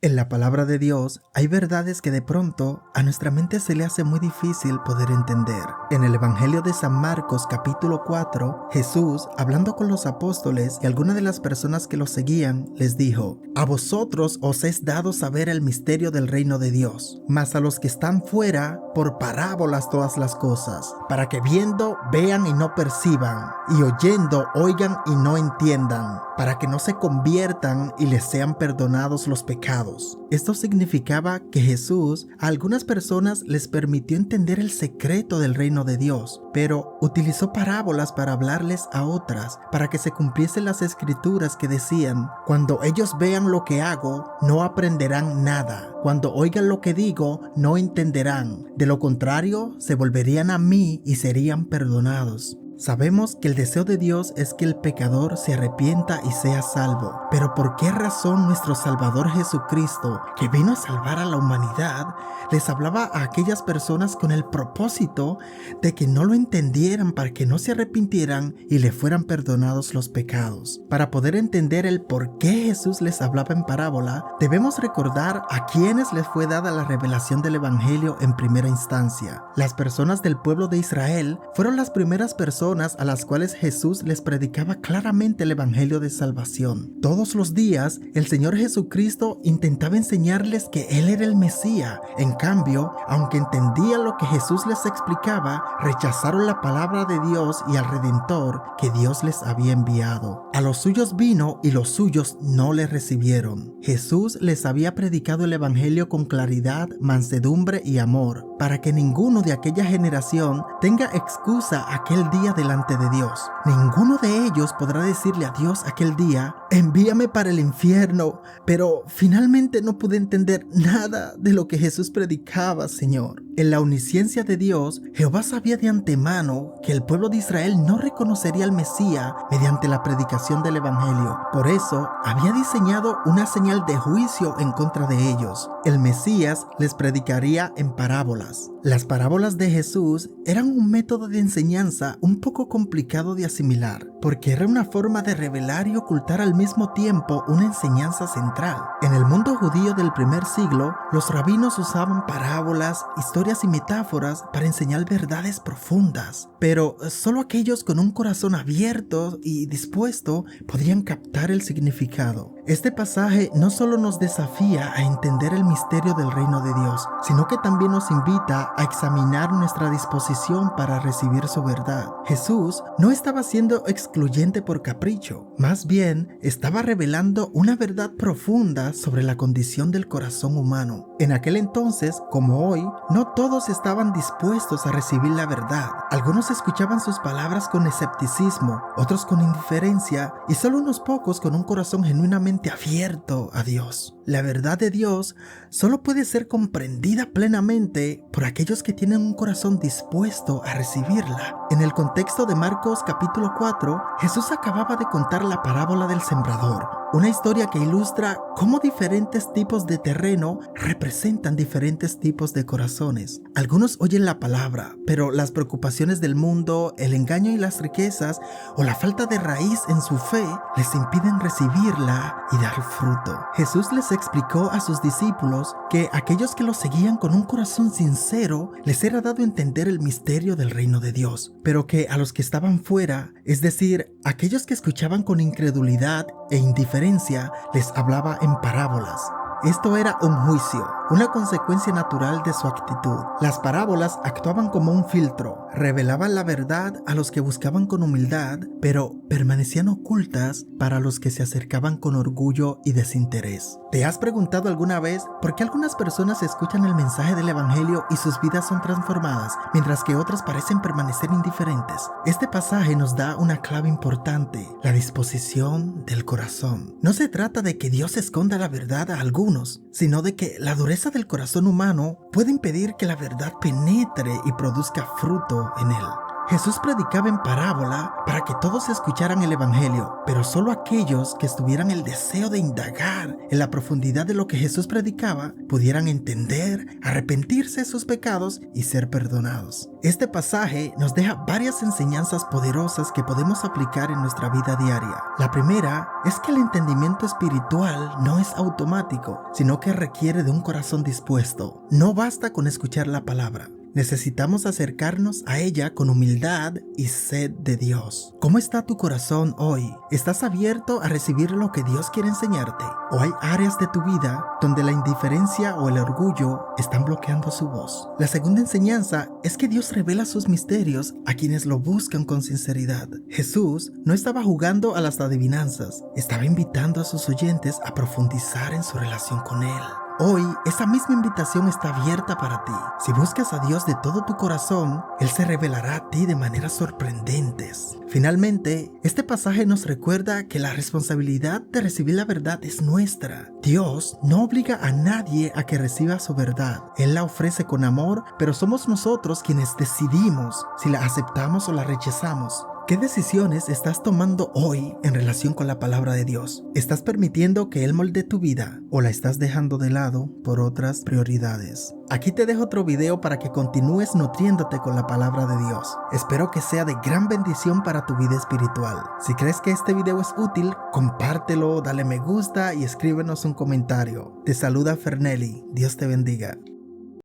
En la palabra de Dios hay verdades que de pronto a nuestra mente se le hace muy difícil poder entender. En el Evangelio de San Marcos capítulo 4, Jesús, hablando con los apóstoles y algunas de las personas que los seguían, les dijo: A vosotros os es dado saber el misterio del reino de Dios, mas a los que están fuera, por parábolas todas las cosas, para que viendo vean y no perciban, y oyendo oigan y no entiendan, para que no se conviertan y les sean perdonados los pecados. Esto significaba que Jesús a algunas personas les permitió entender el secreto del reino de Dios, pero utilizó parábolas para hablarles a otras, para que se cumpliesen las escrituras que decían: cuando ellos vean lo que hago, no aprenderán nada. Cuando oigan lo que digo, no entenderán. De lo contrario, se volverían a mí y serían perdonados. Sabemos que el deseo de Dios es que el pecador se arrepienta y sea salvo. Pero ¿por qué razón nuestro Salvador Jesucristo, que vino a salvar a la humanidad, les hablaba a aquellas personas con el propósito de que no lo entendieran, para que no se arrepintieran y le fueran perdonados los pecados? Para poder entender el por qué Jesús les hablaba en parábola, debemos recordar a quienes les fue dada la revelación del Evangelio en primera instancia. Las personas del pueblo de Israel fueron las primeras personas a las cuales Jesús les predicaba claramente el evangelio de salvación. Todos los días el Señor Jesucristo intentaba enseñarles que Él era el Mesías. En cambio, aunque entendían lo que Jesús les explicaba, rechazaron la palabra de Dios y al Redentor que Dios les había enviado. A los suyos vino y los suyos no le recibieron. Jesús les había predicado el evangelio con claridad, mansedumbre y amor, para que ninguno de aquella generación tenga excusa aquel día delante de Dios. Ninguno de ellos podrá decirle a Dios aquel día: envíame para el infierno, pero finalmente no pude entender nada de lo que Jesús predicaba, Señor. En la omnisciencia de Dios, Jehová sabía de antemano que el pueblo de Israel no reconocería al Mesías mediante la predicación del evangelio. Por eso había diseñado una señal de juicio en contra de ellos. El Mesías les predicaría en parábolas. Las parábolas de Jesús eran un método de enseñanza un poco complicado de asimilar, porque era una forma de revelar y ocultar al mismo tiempo una enseñanza central. En el mundo judío del primer siglo, los rabinos usaban parábolas, historias y metáforas para enseñar verdades profundas, pero solo aquellos con un corazón abierto y dispuesto podrían captar el significado. Este pasaje no solo nos desafía a entender el misterio del reino de Dios, sino que también nos invita a examinar nuestra disposición para recibir su verdad. Jesús no estaba siendo excluyente por capricho, más bien estaba revelando una verdad profunda sobre la condición del corazón humano. En aquel entonces, como hoy, no todos estaban dispuestos a recibir la verdad. Algunos escuchaban sus palabras con escepticismo, otros con indiferencia y solo unos pocos con un corazón genuinamente abierto a Dios. La verdad de Dios solo puede ser comprendida plenamente por aquellos que tienen un corazón dispuesto a recibirla. En el contexto de Marcos capítulo 4, Jesús acababa de contar la parábola del sembrador, una historia que ilustra cómo diferentes tipos de terreno representan diferentes tipos de corazones. Algunos oyen la palabra, pero las preocupaciones del mundo, el engaño y las riquezas, o la falta de raíz en su fe, les impiden recibirla y dar fruto. Jesús les explicó a sus discípulos que aquellos que lo seguían con un corazón sincero les era dado a entender el misterio del reino de Dios, pero que a los que estaban fuera, es decir, aquellos que escuchaban con incredulidad e indiferencia, les hablaba en parábolas. Esto era un juicio, una consecuencia natural de su actitud. Las parábolas actuaban como un filtro, revelaban la verdad a los que buscaban con humildad, pero permanecían ocultas para los que se acercaban con orgullo y desinterés. ¿Te has preguntado alguna vez por qué algunas personas escuchan el mensaje del evangelio y sus vidas son transformadas, mientras que otras parecen permanecer indiferentes? Este pasaje nos da una clave importante: la disposición del corazón. No se trata de que Dios esconda la verdad a algunos, sino de que la dureza del corazón humano puede impedir que la verdad penetre y produzca fruto en él. Jesús predicaba en parábola para que todos escucharan el Evangelio, pero solo aquellos que tuvieran el deseo de indagar en la profundidad de lo que Jesús predicaba pudieran entender, arrepentirse de sus pecados y ser perdonados. Este pasaje nos deja varias enseñanzas poderosas que podemos aplicar en nuestra vida diaria. La primera es que el entendimiento espiritual no es automático, sino que requiere de un corazón dispuesto. No basta con escuchar la palabra. Necesitamos acercarnos a ella con humildad y sed de Dios. ¿Cómo está tu corazón hoy? ¿Estás abierto a recibir lo que Dios quiere enseñarte? ¿O hay áreas de tu vida donde la indiferencia o el orgullo están bloqueando su voz? La segunda enseñanza es que Dios revela sus misterios a quienes lo buscan con sinceridad. Jesús no estaba jugando a las adivinanzas, estaba invitando a sus oyentes a profundizar en su relación con Él. Hoy, esa misma invitación está abierta para ti. Si buscas a Dios de todo tu corazón, Él se revelará a ti de maneras sorprendentes. Finalmente, este pasaje nos recuerda que la responsabilidad de recibir la verdad es nuestra. Dios no obliga a nadie a que reciba su verdad. Él la ofrece con amor, pero somos nosotros quienes decidimos si la aceptamos o la rechazamos. ¿Qué decisiones estás tomando hoy en relación con la palabra de Dios? ¿Estás permitiendo que Él molde tu vida o la estás dejando de lado por otras prioridades? Aquí te dejo otro video para que continúes nutriéndote con la palabra de Dios. Espero que sea de gran bendición para tu vida espiritual. Si crees que este video es útil, compártelo, dale me gusta y escríbenos un comentario. Te saluda Fernelly. Dios te bendiga.